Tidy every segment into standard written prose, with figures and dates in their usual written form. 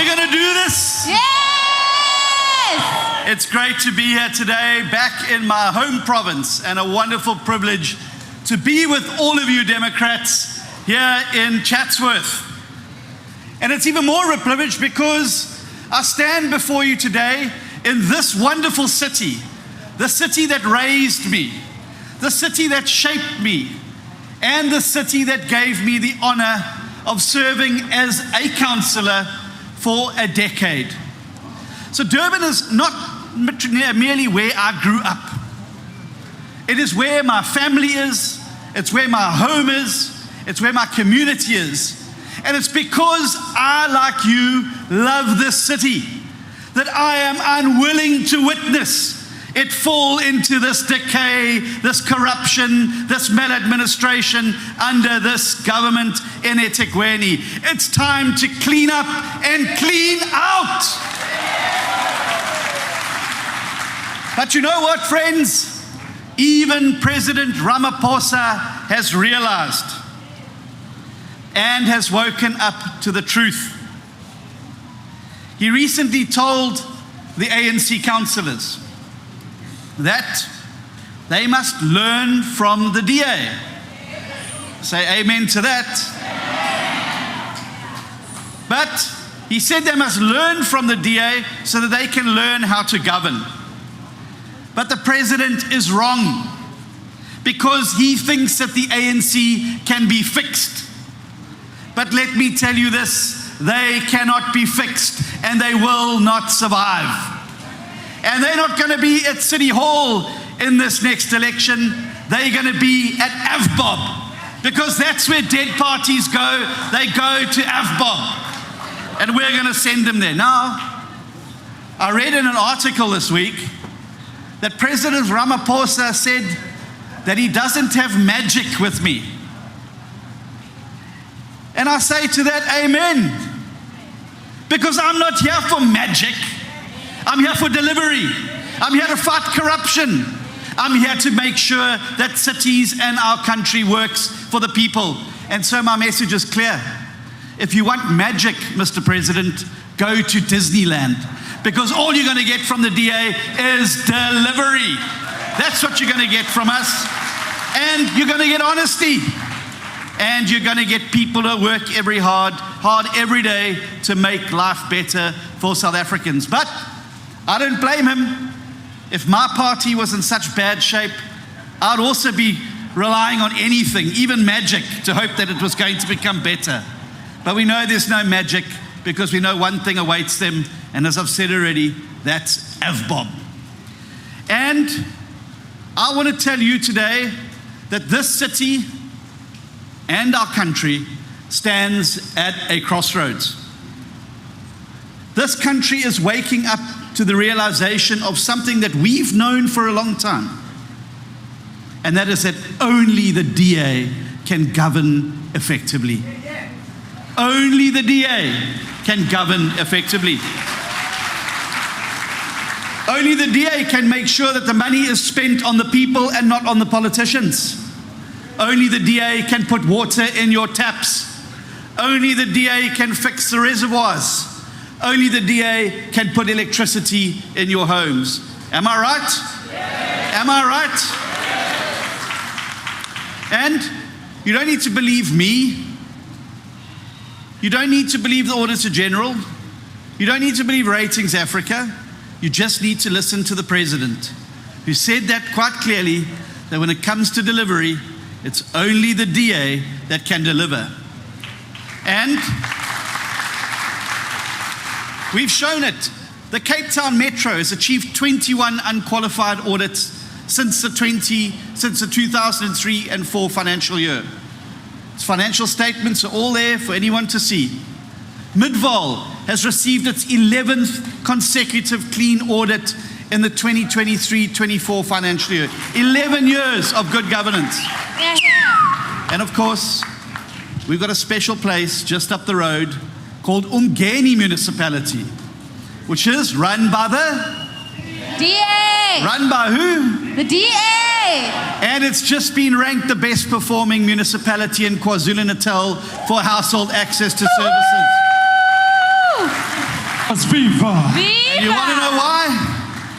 we going to do this? Yes! It's great to be here today, back in my home province, and a wonderful privilege to be with all of you Democrats here in Chatsworth. And it's even more a privilege because I stand before you today in this wonderful city, the city that raised me, the city that shaped me, and the city that gave me the honor of serving as a councillor for a decade. So Durban is not merely where I grew up. It is where my family is, it's where my home is, it's where my community is. And it's because I, like you, love this city that I am unwilling to witness it fall into this decay, this corruption, this maladministration under this government in eThekwini. It's time to clean up and clean out. But you know what, friends? Even President Ramaphosa has realized and has woken up to the truth. He recently told the ANC councillors that they must learn from the DA. Say amen to that. But he said they must learn from the DA so that they can learn how to govern. But the president is wrong because he thinks that the ANC can be fixed. But let me tell you this, they cannot be fixed and they will not survive. And they're not going to be at City Hall in this next election. They're going to be at AVBOB, because that's where dead parties go. They go to AVBOB. And we're going to send them there. Now, I read in an article this week that President Ramaphosa said that he doesn't have magic with me. And I say to that, amen. Because I'm not here for magic. I'm here for delivery. I'm here to fight corruption. I'm here to make sure that cities and our country works for the people. And so my message is clear. If you want magic, Mr. President, go to Disneyland. Because all you're going to get from the DA is delivery. That's what you're going to get from us. And you're going to get honesty. And you're going to get people to work hard every day to make life better for South Africans. But I don't blame him. If my party was in such bad shape, I'd also be relying on anything, even magic, to hope that it was going to become better. But we know there's no magic because we know one thing awaits them, and as I've said already, that's AVBOB. And I want to tell you today that this city and our country stands at a crossroads. This country is waking up to the realization of something that we've known for a long time. And that is that only the DA can govern effectively. Only the DA can govern effectively. Only the DA can make sure that the money is spent on the people and not on the politicians. Only the DA can put water in your taps. Only the DA can fix the reservoirs. Only the DA can put electricity in your homes. Am I right? Yes. Am I right? Yes. And you don't need to believe me. You don't need to believe the Auditor General. You don't need to believe Ratings Africa. You just need to listen to the President, who said that quite clearly, that when it comes to delivery, it's only the DA that can deliver. And we've shown it. The Cape Town Metro has achieved 21 unqualified audits since the 2003 and 4 financial year. Its financial statements are all there for anyone to see. Midvaal has received its 11th consecutive clean audit in the 2023-24 financial year. 11 years of good governance. And of course, we've got a special place just up the road called Umgeni Municipality, which is run by the DA. Run by who? The DA. And it's just been ranked the best performing municipality in KwaZulu-Natal for household access to services. Viva! And you want to know why?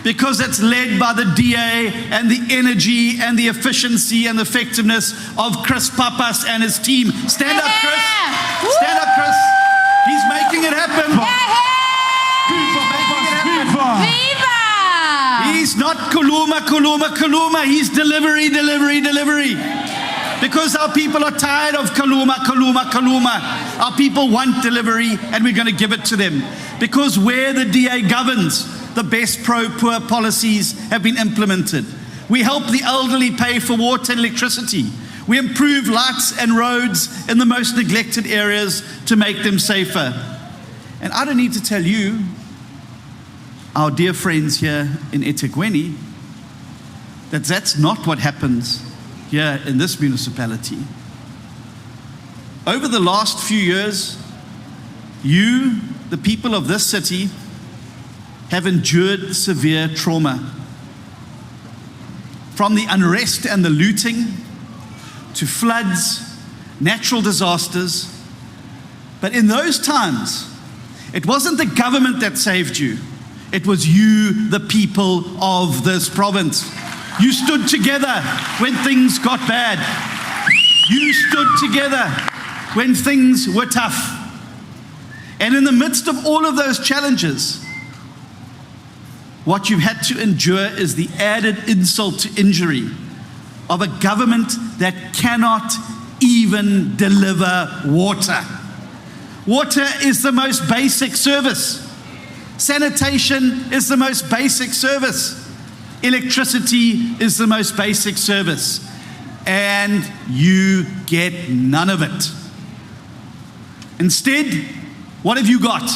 Because it's led by the DA and the energy and the efficiency and the effectiveness of Chris Papas and his team. Stand up, Chris. Stand up, Chris. He's making it happen. Viva! Viva! He's not Kuluma. He's delivery. Because our people are tired of Kuluma. Our people want delivery, and we're going to give it to them. Because where the DA governs, the best pro-poor policies have been implemented. We help the elderly pay for water and electricity. We improve lights and roads in the most neglected areas to make them safer. And I don't need to tell you, our dear friends here in eThekwini, that that's not what happens here in this municipality. Over the last few years, you, the people of this city, have endured severe trauma. From the unrest and the looting, to floods, natural disasters. But in those times, it wasn't the government that saved you. It was you, the people of this province. You stood together when things got bad. You stood together when things were tough. And in the midst of all of those challenges, what you've had to endure is the added insult to injury of a government that cannot even deliver water. Water is the most basic service. Sanitation is the most basic service. Electricity is the most basic service. And you get none of it. Instead, what have you got?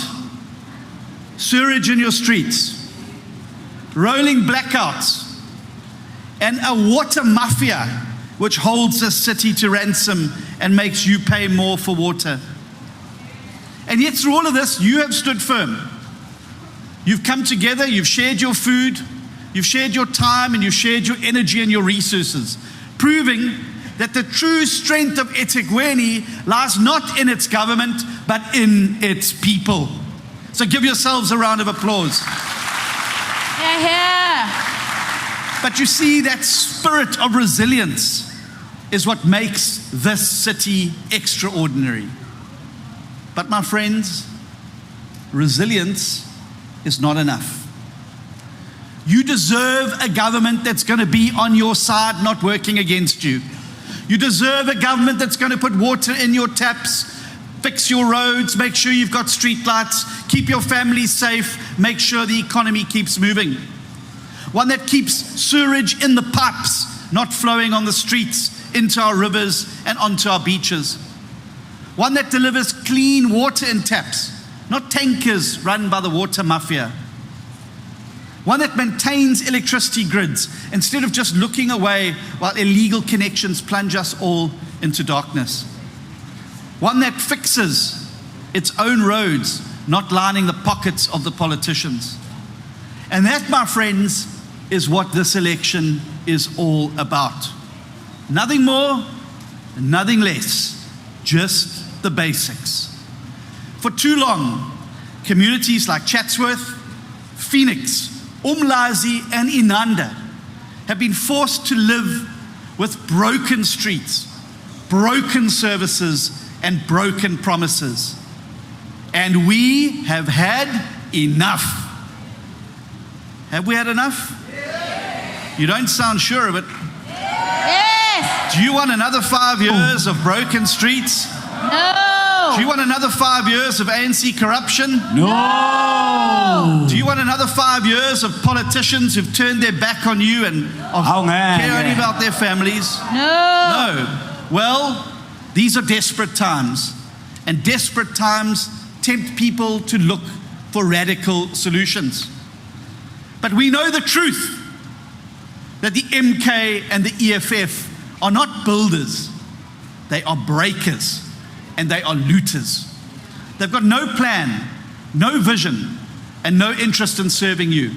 Sewage in your streets, rolling blackouts, and a water mafia which holds the city to ransom and makes you pay more for water. And yet through all of this, you have stood firm. You've come together, you've shared your food, you've shared your time, and you've shared your energy and your resources, proving that the true strength of eThekwini lies not in its government, but in its people. So give yourselves a round of applause. Yeah. But you see, that spirit of resilience is what makes this city extraordinary. But my friends, resilience is not enough. You deserve a government that's going to be on your side, not working against you. You deserve a government that's going to put water in your taps, fix your roads, make sure you've got street lights, keep your family safe, make sure the economy keeps moving. One that keeps sewage in the pipes, not flowing on the streets, into our rivers and onto our beaches. One that delivers clean water in taps, not tankers run by the water mafia. One that maintains electricity grids instead of just looking away while illegal connections plunge us all into darkness. One that fixes its own roads, not lining the pockets of the politicians. And that, my friends, is what this election is all about. Nothing more, nothing less, just the basics. For too long, communities like Chatsworth, Phoenix, Umlazi, and Inanda have been forced to live with broken streets, broken services, and broken promises. And we have had enough. Have we had enough? You don't sound sure of it. Yes. Do you want another 5 years of broken streets? No. Do you want another 5 years of ANC corruption? No! Do you want another 5 years of politicians who've turned their back on you and care only about their families? No. Well, these are desperate times. And desperate times tempt people to look for radical solutions. But we know the truth, that the MK and the EFF are not builders. They are breakers and they are looters. They've got no plan, no vision, and no interest in serving you.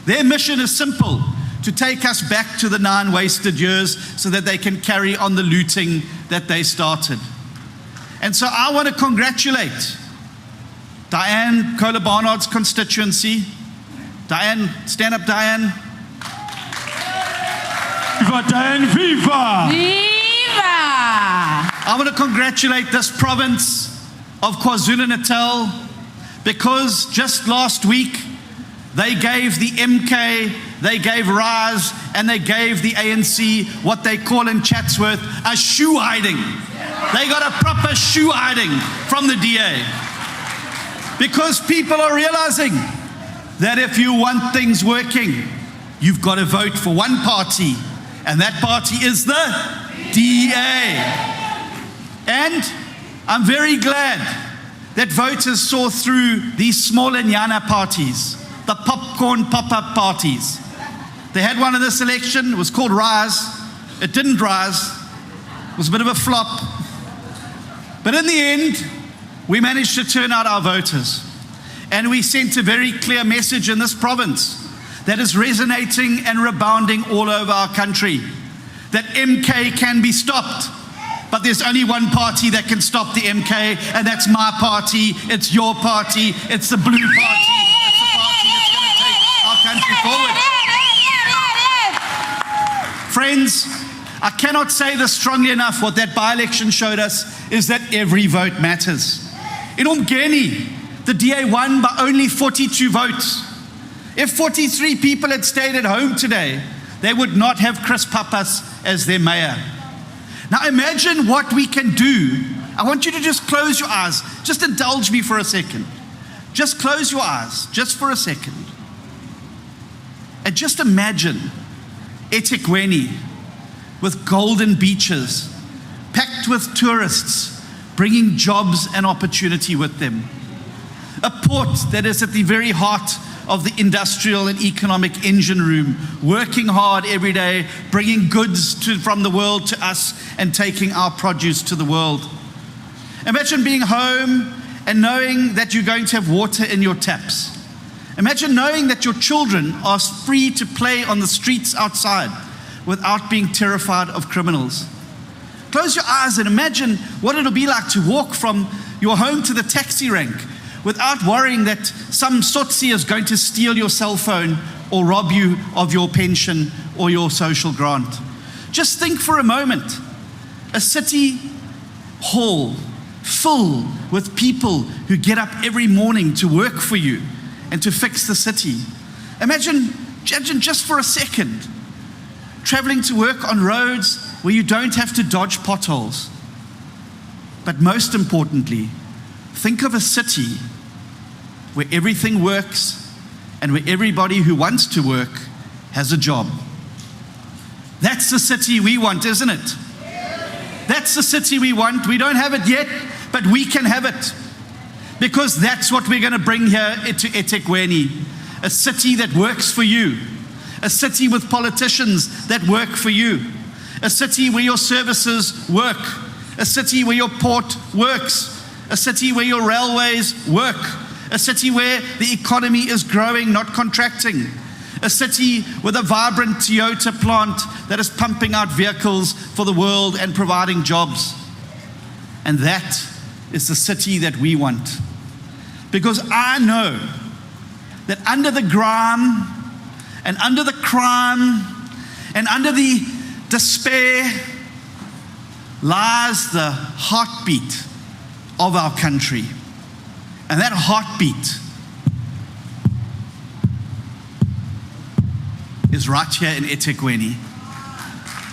Their mission is simple: to take us back to the 9 wasted years so that they can carry on the looting that they started. And so I want to congratulate Diane Kohler Barnard's constituency. Diane, stand up, Diane. Viva, Diane, viva! Viva! I want to congratulate this province of KwaZulu-Natal because just last week they gave the MK, they gave RAS, and they gave the ANC what they call in Chatsworth a shoe hiding. They got a proper shoe hiding from the DA. Because people are realizing that if you want things working, you've got to vote for one party, and that party is the DA. And I'm very glad that voters saw through these small Nyana parties, the popcorn pop-up parties. They had one in this election, it was called Rise. It didn't rise, it was a bit of a flop. But in the end, we managed to turn out our voters. And we sent a very clear message in this province that is resonating and rebounding all over our country. That MK can be stopped. But there's only one party that can stop the MK, and that's my party, it's your party, it's the blue party. It's the party that's going to take our country forward. Friends, I cannot say this strongly enough. What that by-election showed us is that every vote matters. In Umgeni, the DA won by only 42 votes. If 43 people had stayed at home today, they would not have Chris Pappas as their mayor. Now imagine what we can do. I want you to just close your eyes. Just indulge me for a second. Just close your eyes, just for a second. And just imagine eThekwini with golden beaches, packed with tourists, bringing jobs and opportunity with them. A port that is at the very heart of the industrial and economic engine room, working hard every day, bringing goods from the world to us and taking our produce to the world. Imagine being home and knowing that you're going to have water in your taps. Imagine knowing that your children are free to play on the streets outside without being terrified of criminals. Close your eyes and imagine what it'll be like to walk from your home to the taxi rank without worrying that some sotsi is going to steal your cell phone or rob you of your pension or your social grant. Just think for a moment, a city hall full with people who get up every morning to work for you and to fix the city. Imagine just for a second, traveling to work on roads where you don't have to dodge potholes. But most importantly, think of a city where everything works and where everybody who wants to work has a job. That's the city we want, isn't it? That's the city we want. We don't have it yet, but we can have it. Because that's what we're going to bring here to eThekwini. A city that works for you. A city with politicians that work for you. A city where your services work. A city where your port works. A city where your railways work. A city where the economy is growing, not contracting. A city with a vibrant Toyota plant that is pumping out vehicles for the world and providing jobs. And that is the city that we want. Because I know that under the grime and under the crime and under the despair lies the heartbeat of our country. And that heartbeat is right here in eThekwini.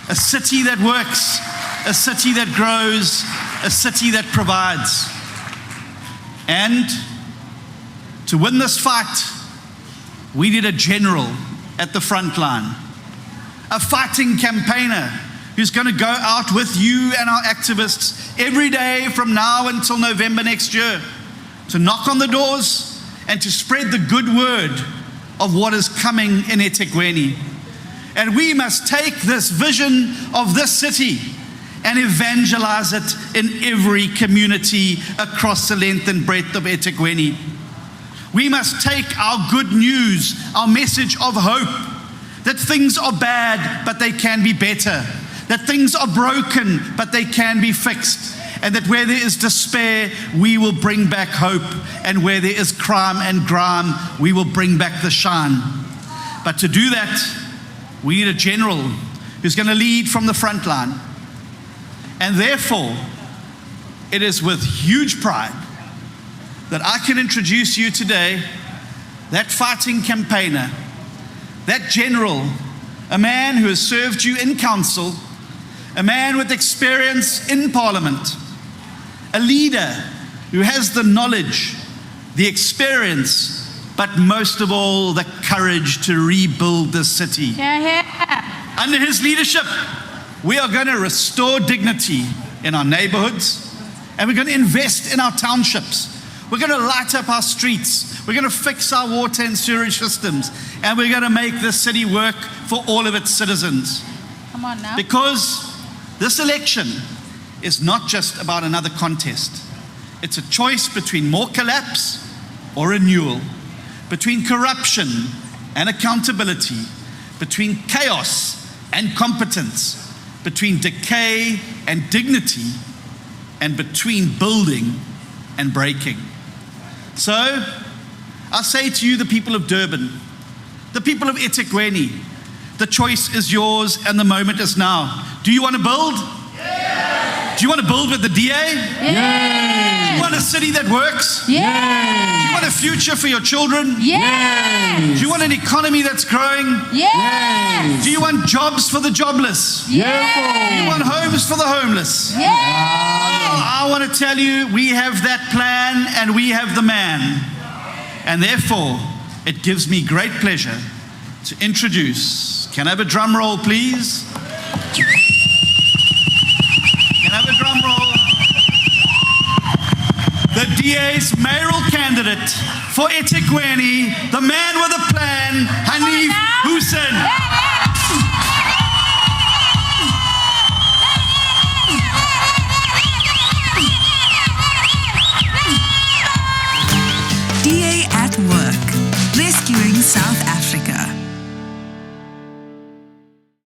A city that works, a city that grows, a city that provides. And to win this fight, we need a general at the front line, a fighting campaigner who's going to go out with you and our activists every day from now until November next year to knock on the doors and to spread the good word of what is coming in eThekwini. And we must take this vision of this city and evangelize it in every community across the length and breadth of eThekwini. We must take our good news, our message of hope, that things are bad, but they can be better. That things are broken, but they can be fixed. and that where there is despair, we will bring back hope, and where there is crime and grime, we will bring back the shine. But to do that, we need a general who's going to lead from the front line. And therefore, it is with huge pride that I can introduce you today, that fighting campaigner, that general, a man who has served you in council, a man with experience in parliament, a leader who has the knowledge, the experience, but most of all, the courage to rebuild the city. Under his leadership, we are going to restore dignity in our neighborhoods, and we're going to invest in our townships. We're going to light up our streets. We're going to fix our water and sewage systems, and we're going to make this city work for all of its citizens. Come on now. Because this election is not just about another contest. It's a choice between more collapse or renewal, between corruption and accountability, between chaos and competence, between decay and dignity, and between building and breaking. So, I say to you, the people of Durban, the people of eThekwini, the choice is yours and the moment is now. Do you want to build? Yes. Do you want to build with the DA? Yes. Do you want a city that works? Yes. Do you want a future for your children? Yes. Do you want an economy that's growing? Yes. Do you want jobs for the jobless? Yes. Do you want homes for the homeless? Yes. I want to tell you, we have that plan and we have the man. And therefore, it gives me great pleasure to introduce, can I have a drum roll, please? Can I have a drum roll? The DA's mayoral candidate for eThekwini, the man with a plan,